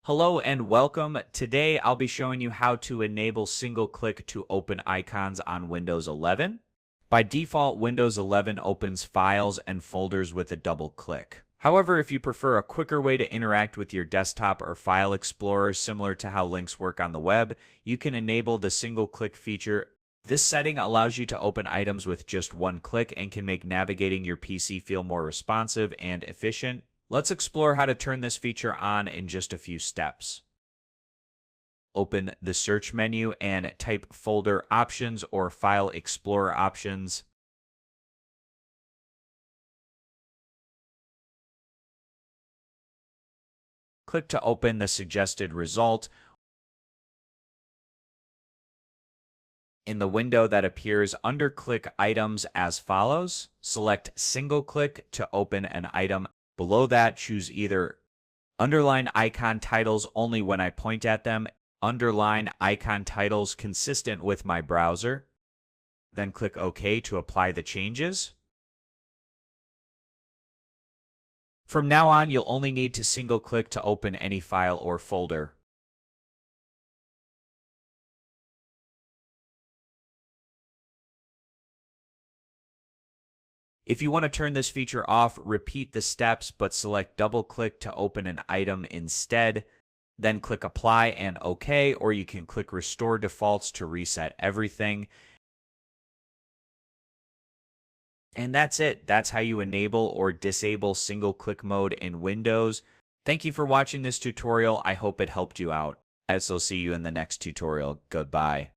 Hello and welcome. Today I'll be showing you how to enable single click to open icons on Windows 11. By default, Windows 11 opens files and folders with a double click. However, if you prefer a quicker way to interact with your desktop or file explorer similar to how links work on the web, you can enable the single click feature. This setting allows you to open items with just one click and can make navigating your PC feel more responsive and efficient. Let's explore how to turn this feature on in just a few steps. Open the search menu and type folder options or file explorer options. Click to open the suggested result. In the window that appears under click items as follows, select single click to open an item. Below that, choose either underline icon titles only when I point at them, underline icon titles consistent with my browser. Then click OK to apply the changes. From now on, you'll only need to single click to open any file or folder. If you want to turn this feature off, repeat the steps, but select double click to open an item instead. Then click Apply and OK, or you can click Restore Defaults to reset everything. And that's it. That's how you enable or disable single click mode in Windows. Thank you for watching this tutorial. I hope it helped you out. I'll see you in the next tutorial. Goodbye.